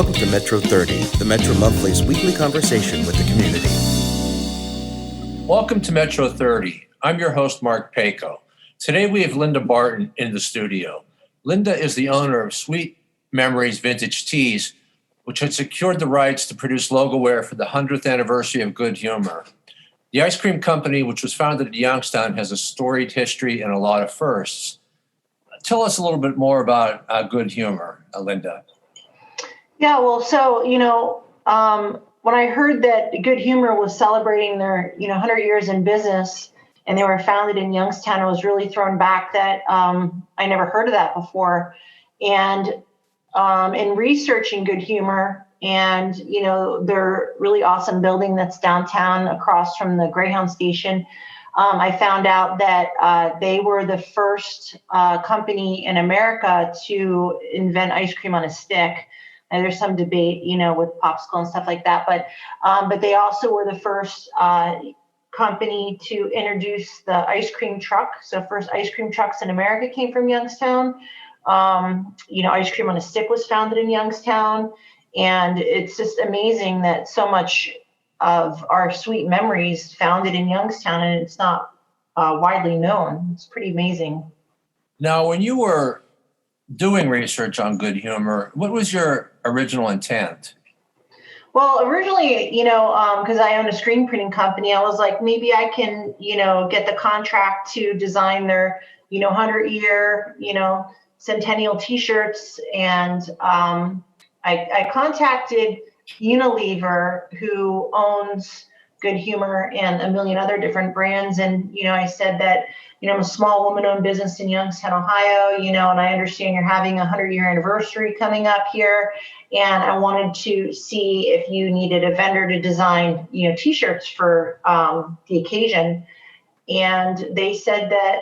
Welcome to Metro 30, the Metro Monthly's weekly conversation with the community. Welcome to Metro 30. I'm your host, Mark Peyko. Today we have Linda Barton in the studio. Linda is the owner of Sweet Memories Vintage Teas, which had secured the rights to produce logo wear for the 100th anniversary of Good Humor. The ice cream company, which was founded in Youngstown, has a storied history and a lot of firsts. Tell us a little bit more about Good Humor, Linda. Yeah, well, so, when I heard that Good Humor was celebrating their, 100 years in business and they were founded in Youngstown, I was really thrown back that I never heard of that before. And in researching Good Humor and, their really awesome building that's downtown across from the Greyhound station, I found out that they were the first company in America to invent ice cream on a stick. And there's some debate, with popsicle and stuff like that. But they also were the first company to introduce the ice cream truck. So first ice cream trucks in America came from Youngstown. Ice cream on a stick was founded in Youngstown. And it's just amazing that so much of our sweet memories founded in Youngstown, and it's not widely known. It's pretty amazing. Now, when you were doing research on Good Humor, what was your original intent? Well, originally, because I own a screen printing company, I was like, maybe I can, get the contract to design their, 100-year, centennial T-shirts. And I contacted Unilever, who owns Good Humor and a million other different brands. And, I said that, I'm a small woman-owned business in Youngstown, Ohio, and I understand you're having a 100-year anniversary coming up here. And I wanted to see if you needed a vendor to design, T-shirts for the occasion. And they said that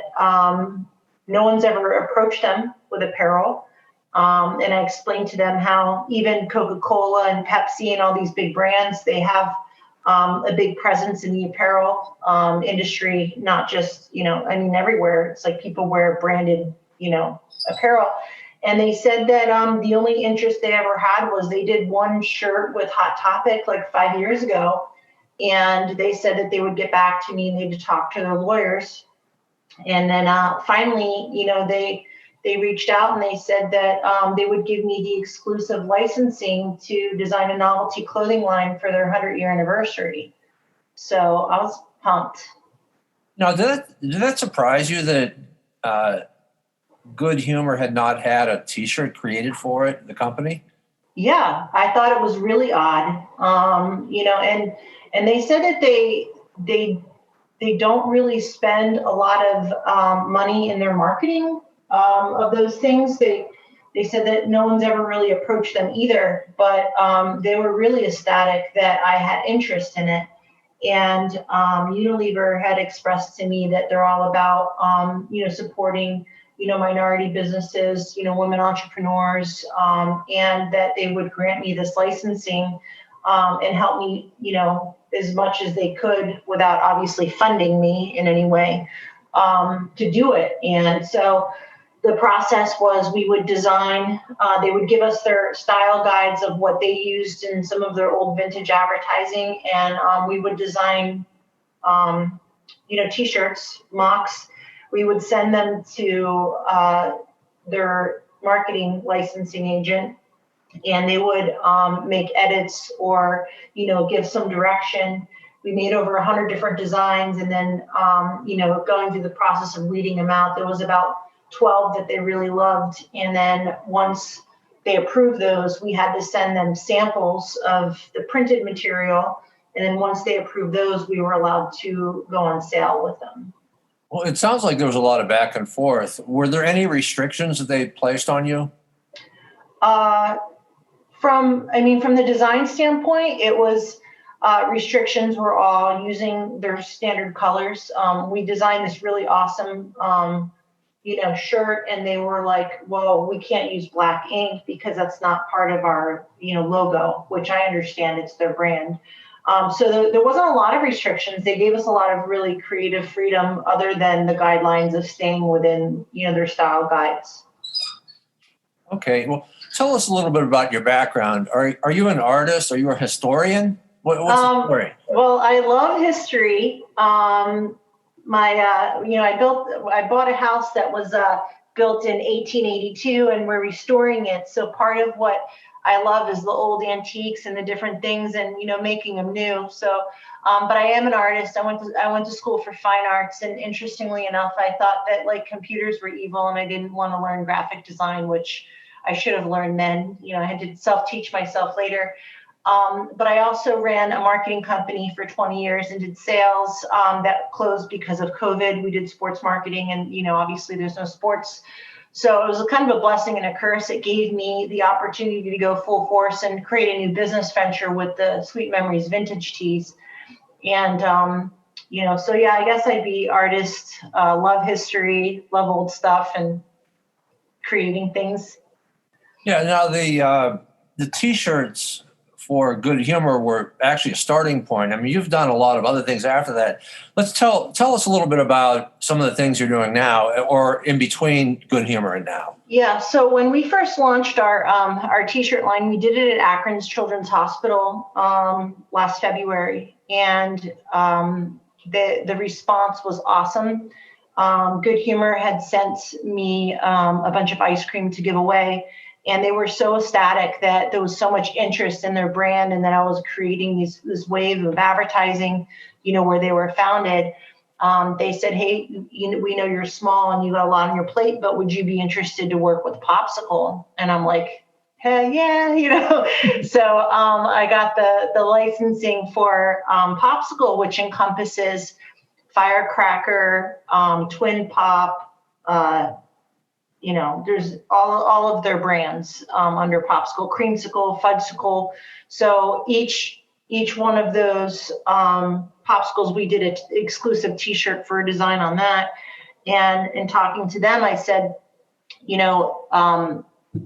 no one's ever approached them with apparel. And I explained to them how even Coca-Cola and Pepsi and all these big brands, they have a big presence in the apparel industry, not just, everywhere. It's like people wear branded, apparel. And they said that the only interest they ever had was they did one shirt with Hot Topic like 5 years ago. And they said that they would get back to me and they'd talk to their lawyers. And then finally, they reached out and they said that they would give me the exclusive licensing to design a novelty clothing line for their 100-year anniversary. So I was pumped. Now, did that surprise you that Good Humor had not had a T-shirt created for it, the company? Yeah, I thought it was really odd. And they said that they don't really spend a lot of money in their marketing of those things. They said that no one's ever really approached them either, but they were really ecstatic that I had interest in it. And Unilever had expressed to me that they're all about, supporting, minority businesses, women entrepreneurs, and that they would grant me this licensing and help me, as much as they could without obviously funding me in any way to do it. And so the process was we would design, they would give us their style guides of what they used in some of their old vintage advertising. And we would design, T-shirts, mocks. We would send them to their marketing licensing agent, and they would make edits or, give some direction. We made over 100 different designs. And then, going through the process of weeding them out, there was about 12 that they really loved. And then once they approved those, we had to send them samples of the printed material. And then once they approved those, we were allowed to go on sale with them. Well, it sounds like there was a lot of back and forth. Were there any restrictions that they placed on you? From the design standpoint, it was restrictions were all using their standard colors. We designed this really awesome shirt, and they were like, well, we can't use black ink because that's not part of our, logo, which I understand it's their brand. So there wasn't a lot of restrictions. They gave us a lot of really creative freedom other than the guidelines of staying within, their style guides. Okay. Well, Tell us a little bit about your background. Are you an artist? Are you a historian? What's the story? Well, I love history. I bought a house that was built in 1882, and we're restoring it. So part of what I love is the old antiques and the different things, and making them new. So, but I am an artist. I went to school for fine arts, and interestingly enough, I thought that like computers were evil, and I didn't want to learn graphic design, which I should have learned then. I had to self-teach myself later. But I also ran a marketing company for 20 years and did sales that closed because of COVID. We did sports marketing, and obviously there's no sports. So it was kind of a blessing and a curse. It gave me the opportunity to go full force and create a new business venture with the Sweet Memories vintage teas. And, so yeah, I guess I'd be artist, love history, love old stuff and creating things. Yeah, now the T-shirts for Good Humor were actually a starting point. I mean, you've done a lot of other things after that. Let's tell us a little bit about some of the things you're doing now, or in between Good Humor and now. Yeah, so when we first launched our T-shirt line, we did it at Akron's Children's Hospital last February, and the response was awesome. Good Humor had sent me a bunch of ice cream to give away. And they were so ecstatic that there was so much interest in their brand, and that I was creating this wave of advertising, where they were founded. They said, "Hey, we know you're small and you got a lot on your plate, but would you be interested to work with Popsicle?" And I'm like, "Hell yeah!" So I got the licensing for Popsicle, which encompasses Firecracker, Twin Pop. There's all of their brands under Popsicle, Creamsicle, Fudgesicle. So each one of those Popsicles, we did an exclusive T-shirt for a design on that. And in talking to them, I said,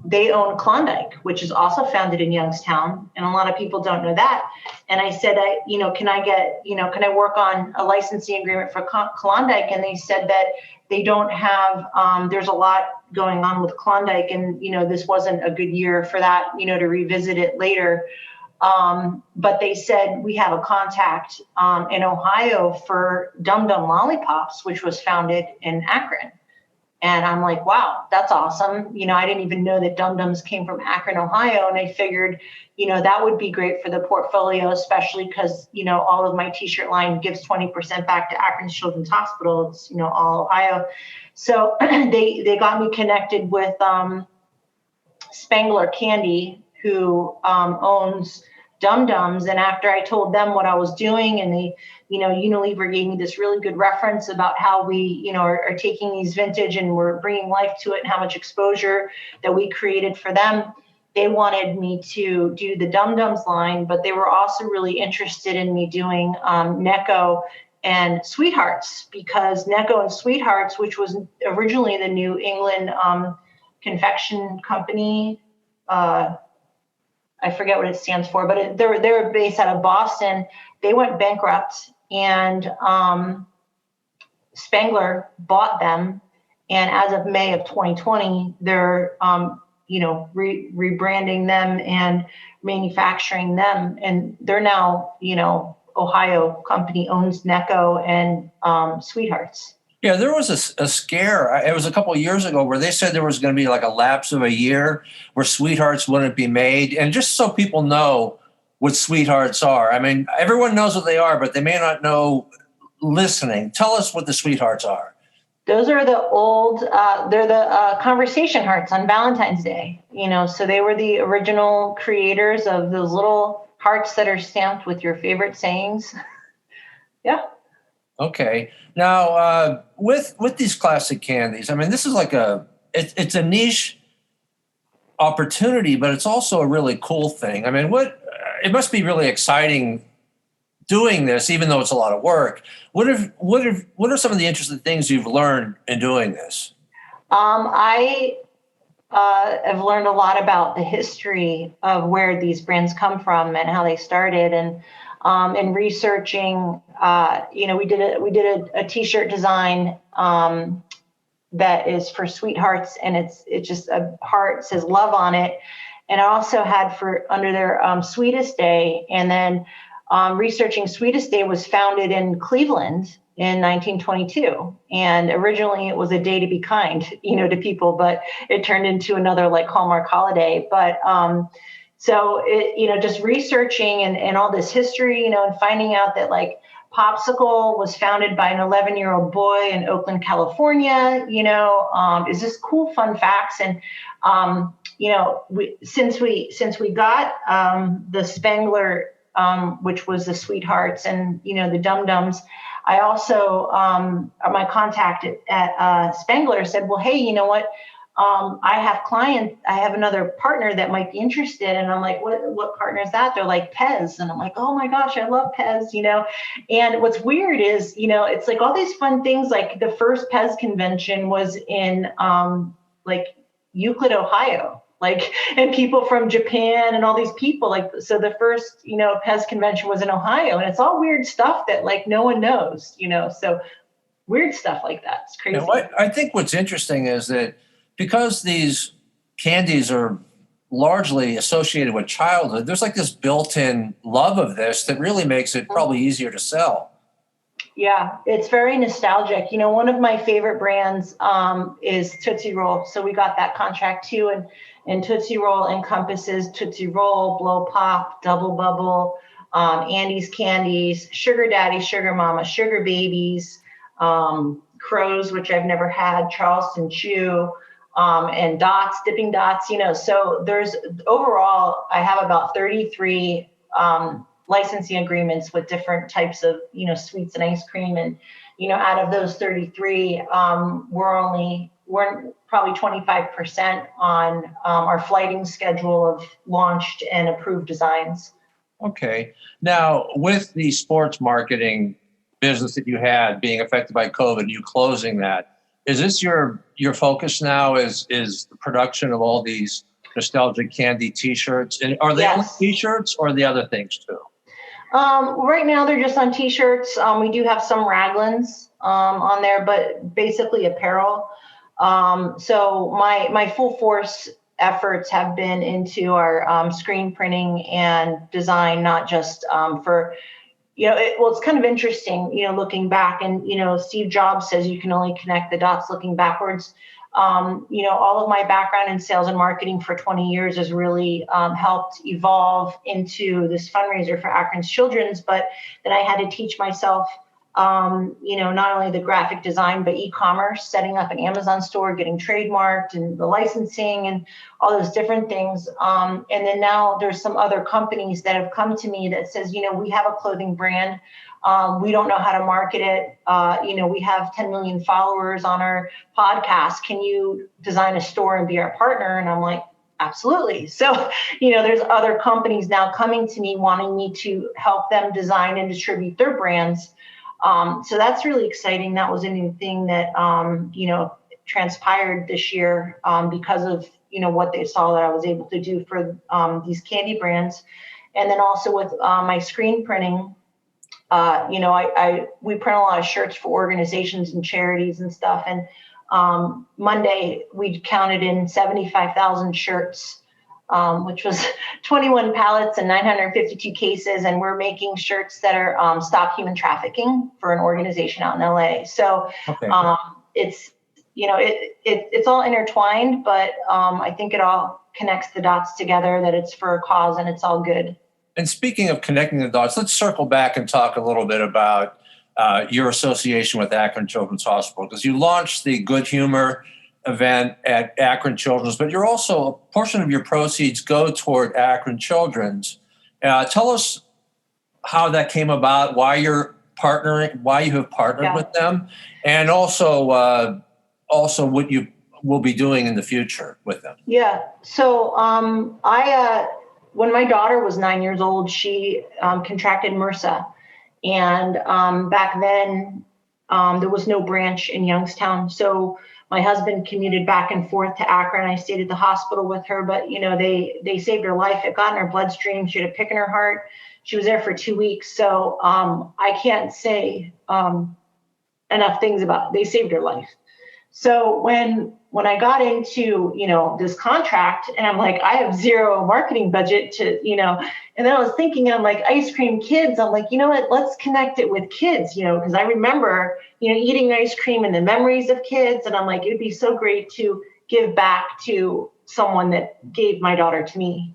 they own Klondike, which is also founded in Youngstown, and a lot of people don't know that. And I said, can I work on a licensing agreement for Klondike? And they said that they don't have, there's a lot going on with Klondike, and this wasn't a good year for that, to revisit it later. But they said we have a contact in Ohio for Dum Dum Lollipops, which was founded in Akron. And I'm like, wow, that's awesome. I didn't even know that Dum Dums came from Akron, Ohio. And I figured, that would be great for the portfolio, especially because, all of my T-shirt line gives 20% back to Akron's Children's Hospital. It's, all Ohio. So they got me connected with Spangler Candy, who owns Dum Dums. And after I told them what I was doing, and they, Unilever gave me this really good reference about how we, are taking these vintage and we're bringing life to it, and how much exposure that we created for them. They wanted me to do the Dum Dums line, but they were also really interested in me doing Necco and Sweethearts, because Necco and Sweethearts, which was originally the New England confection company, I forget what it stands for, but they're based out of Boston. They went bankrupt, and Spangler bought them. And as of May of 2020, they're rebranding them and manufacturing them, and they're now Ohio company owns Necco and Sweethearts. Yeah, there was a scare. It was a couple of years ago where they said there was going to be like a lapse of a year where Sweethearts wouldn't be made. And just so people know what Sweethearts are, I mean, everyone knows what they are, but they may not know listening. Tell us what the Sweethearts are. Those are the old, they're the conversation hearts on Valentine's Day. So they were the original creators of those little hearts that are stamped with your favorite sayings. Yeah. Okay. Now, with these classic candies, I mean, this is like it's a niche opportunity, but it's also a really cool thing. I mean, it must be really exciting doing this, even though it's a lot of work. What are some of the interesting things you've learned in doing this? I have learned a lot about the history of where these brands come from and how they started, and in researching, we did a T-shirt design that is for sweethearts, and it's just a heart, says love on it. And I also had for under their Sweetest Day, and then researching Sweetest Day was founded in Cleveland in 1922, and originally it was a day to be kind, to people, but it turned into another like Hallmark holiday. But so it, just researching and all this history, and finding out that like Popsicle was founded by an 11-year-old boy in Oakland, California, is this cool fun facts. And, since we got the Spangler, which was the sweethearts and, the dum-dums, I also, my contact at Spangler said, well, hey, you know what? I have another partner that might be interested. And I'm like, what partner is that? They're like Pez. And I'm like, oh my gosh, I love Pez, And what's weird is, it's like all these fun things, like the first Pez convention was in like Euclid, Ohio, and people from Japan and all these people, so the first, Pez convention was in Ohio, and it's all weird stuff that like no one knows, so weird stuff like that. It's crazy. I think what's interesting is that because these candies are largely associated with childhood, there's like this built-in love of this that really makes it probably easier to sell. Yeah, it's very nostalgic. One of my favorite brands is Tootsie Roll. So we got that contract too. And Tootsie Roll encompasses Tootsie Roll, Blow Pop, Double Bubble, Andy's Candies, Sugar Daddy, Sugar Mama, Sugar Babies, Crows, which I've never had, Charleston Chew, and Dots, Dipping Dots, so there's overall, I have about 33 licensing agreements with different types of, sweets and ice cream. And, out of those 33, we're probably 25% on our flighting schedule of launched and approved designs. Okay. Now, with the sports marketing business that you had being affected by COVID, you closing that, is this your focus now? Is the production of all these nostalgic candy T-shirts? And are they only T-shirts or the other things too? Right now they're just on T-shirts. We do have some raglans on there, but basically apparel. So my full force efforts have been into our screen printing and design, not just for. It's kind of interesting, looking back, and, Steve Jobs says you can only connect the dots looking backwards. All of my background in sales and marketing for 20 years has really helped evolve into this fundraiser for Akron's Children's, but then I had to teach myself, not only the graphic design, but e-commerce, setting up an Amazon store, getting trademarked and the licensing and all those different things. And then now there's some other companies that have come to me that says, we have a clothing brand. We don't know how to market it. We have 10 million followers on our podcast. Can you design a store and be our partner? And I'm like, absolutely. So, there's other companies now coming to me wanting me to help them design and distribute their brands. So that's really exciting. That was a new thing that, transpired this year because of, what they saw that I was able to do for these candy brands. And then also with my screen printing, we print a lot of shirts for organizations and charities and stuff. And Monday we counted in 75,000 shirts, which was 21 pallets and 952 cases. And we're making shirts that are Stop Human Trafficking for an organization out in LA. So it's, it's all intertwined, but I think it all connects the dots together, that it's for a cause and it's all good. And speaking of connecting the dots, let's circle back and talk a little bit about your association with Akron Children's Hospital, because you launched the Good Humor event at Akron Children's, but you're also, a portion of your proceeds go toward Akron Children's. Tell us how that came about, why you're partnering, why you have partnered with them, and also what you will be doing in the future with them. Yeah. So when my daughter was 9 years old, she contracted MRSA. And back then, there was no branch in Youngstown. So my husband commuted back and forth to Akron. I stayed at the hospital with her, but, they saved her life. It got in her bloodstream. She had a pick in her heart. She was there for 2 weeks. So I can't say enough things about it. They saved her life. So when I got into, this contract, and I'm like, I have zero marketing budget to, and then I was thinking, and I'm like, ice cream kids, I'm like, you know what, let's connect it with kids, because I remember, eating ice cream and the memories of kids. And I'm like, it'd be so great to give back to someone that gave my daughter to me,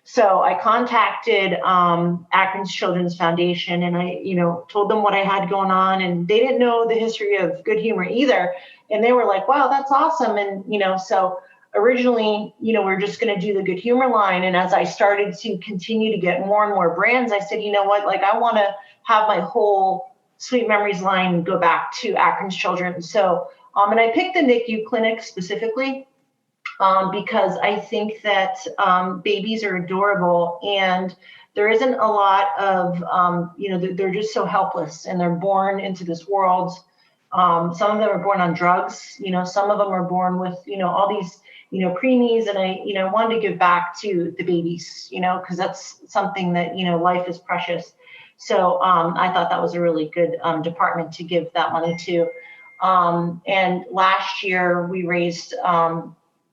So I contacted Akron's Children's Foundation, and I, told them what I had going on, and they didn't know the history of Good Humor either. And they were like, wow, that's awesome. And, so originally, we're just going to do the Good Humor line. And as I started to continue to get more and more brands, I said, you know what, like I want to have my whole Sweet Memories line go back to Akron's Children. So, and I picked the NICU clinic specifically because I think that babies are adorable, and there isn't a lot of, they're just so helpless, and they're born into this world. Some of them are born on drugs, some of them are born with, all these, preemies. And I wanted to give back to the babies, because that's something that, life is precious. So I thought that was a really good department to give that money to. And last year we raised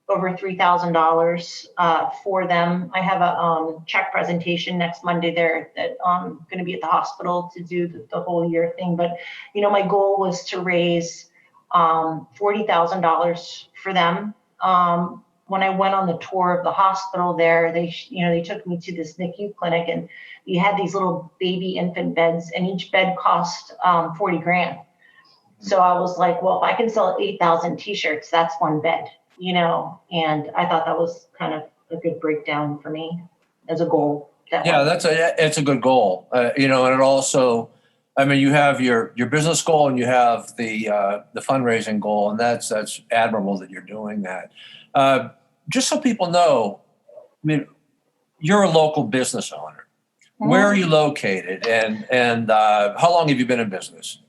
over $3,000 for them. I have a check presentation next Monday there that I'm going to be at the hospital to do the whole year thing. But, my goal was to raise $40,000 for them. When I went on the tour of the hospital there, they took me to this NICU clinic, and you had these little baby infant beds, and each bed cost $40,000. So I was like, well, if I can sell 8,000 t-shirts, that's one bed. And I thought that was kind of a good breakdown for me as a goal. It's a good goal. And it also, you have your business goal, and you have the fundraising goal, and that's admirable that you're doing that. Just so people know, you're a local business owner. Mm-hmm. Where are you located, and how long have you been in business?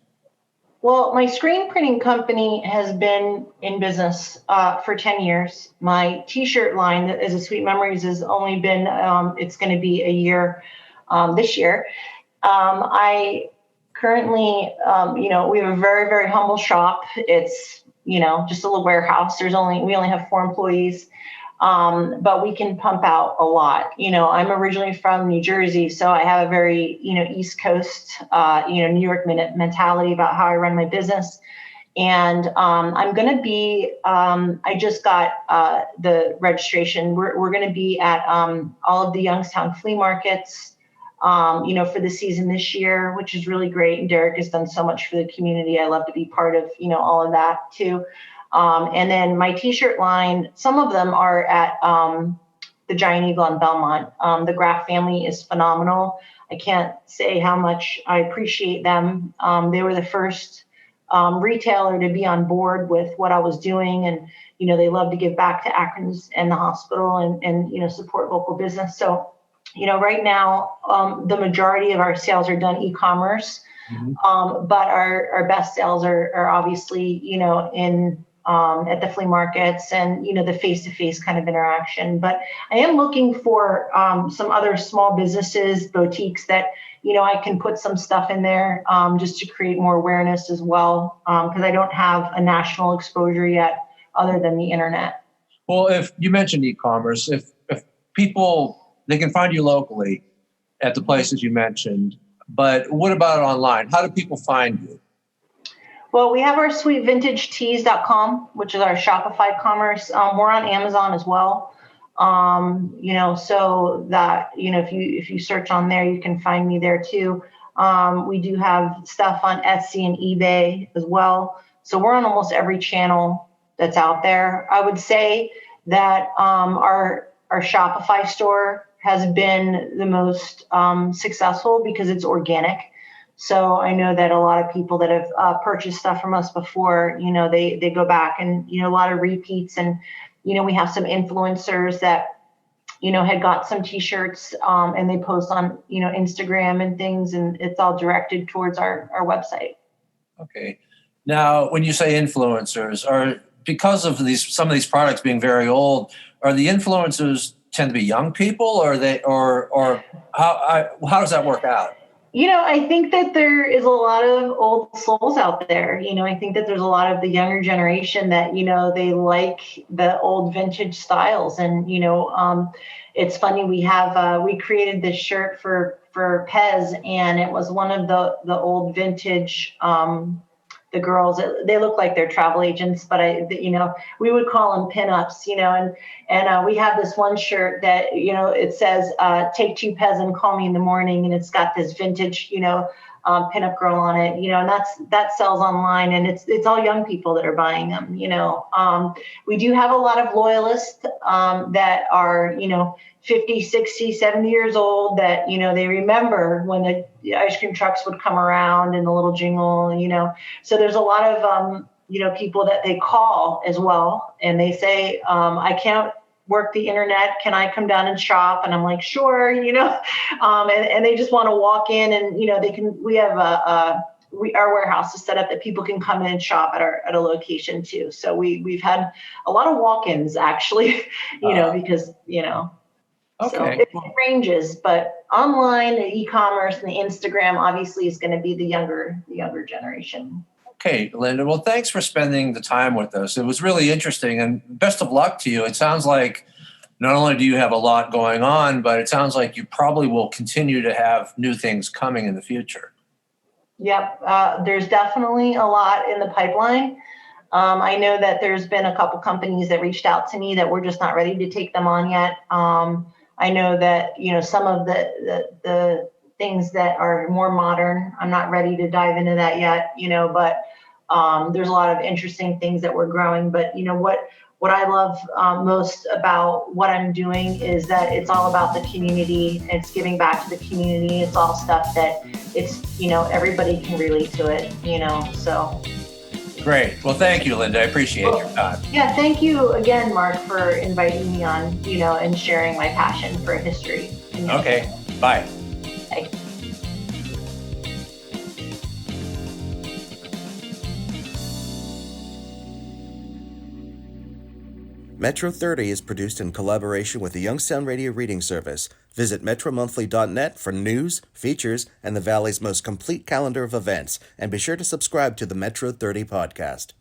Well, my screen printing company has been in business for 10 years. My T-shirt line, that is a Sweet Memories, has only been, it's going to be a year this year. I currently, we have a very, very humble shop. It's, just a little warehouse. We only have 4 employees. But we can pump out a lot. I'm originally from New Jersey, so I have a very, East Coast, New York mentality about how I run my business. And I'm going to be, I just got the registration. We're going to be at all of the Youngstown flea markets, for the season this year, which is really great. And Derek has done so much for the community. I love to be part of, all of that too. And then my T-shirt line, some of them are at the Giant Eagle in Belmont. The Graff family is phenomenal. I can't say how much I appreciate them. They were the first retailer to be on board with what I was doing. And, they love to give back to Akron's and the hospital and support local business. So, right now, the majority of our sales are done e-commerce. Mm-hmm. But our best sales are obviously, in at the flea markets and, the face-to-face kind of interaction. But I am looking for some other small businesses, boutiques that, I can put some stuff in there just to create more awareness as well, because I don't have a national exposure yet other than the internet. Well, if you mentioned e-commerce, if people, they can find you locally at the places you mentioned, but what about online? How do people find you? Well, we have our sweetvintagetees.com, which is our Shopify commerce. We're on Amazon as well. So that, if you search on there, you can find me there too. We do have stuff on Etsy and eBay as well. So we're on almost every channel that's out there. I would say that our Shopify store has been the most successful because it's organic. So I know that a lot of people that have purchased stuff from us before, they go back and, a lot of repeats. And, we have some influencers that, had got some T-shirts and they post on, Instagram and things, and it's all directed towards our website. Okay. Now, when you say influencers, because of some of these products being very old, are the influencers tend to be young people, or how does that work out? I think that there is a lot of old souls out there. I think that there's a lot of the younger generation that, they like the old vintage styles. And, it's funny, we created this shirt for Pez, and it was one of the old vintage, the girls. They look like they're travel agents, but we would call them pinups, and we have this one shirt that, it says, take 2 Pez and call me in the morning. And it's got this vintage, pinup girl on it, and that sells online, and it's all young people that are buying them. We do have a lot of loyalists that are, 50, 60, 70 years old that, they remember when the ice cream trucks would come around and the little jingle, so there's a lot of, people that they call as well. And they say, I can't work the internet. Can I come down and shop? And I'm like, sure, and they just want to walk in and, we have our warehouse is set up that people can come in and shop at a location too. So we've had a lot of walk-ins actually, because, Okay. so it ranges, but online, the e-commerce and the Instagram obviously is going to be the younger generation. Okay, Linda. Well, thanks for spending the time with us. It was really interesting, and best of luck to you. It sounds like not only do you have a lot going on, but it sounds like you probably will continue to have new things coming in the future. Yep. There's definitely a lot in the pipeline. I know that there's been a couple companies that reached out to me that we're just not ready to take them on yet. I know that, some of the things that are more modern, I'm not ready to dive into that yet, but there's a lot of interesting things that we're growing. But, what I love most about what I'm doing is that it's all about the community. It's giving back to the community. It's all stuff that it's, everybody can relate to it, so. Great. Well, thank you, Linda. I appreciate your time. Yeah, thank you again, Mark, for inviting me on, and sharing my passion for history. Okay, bye. Bye. Metro 30 is produced in collaboration with the Youngstown Radio Reading Service. Visit metromonthly.net for news, features, and the Valley's most complete calendar of events, and be sure to subscribe to the Metro 30 podcast.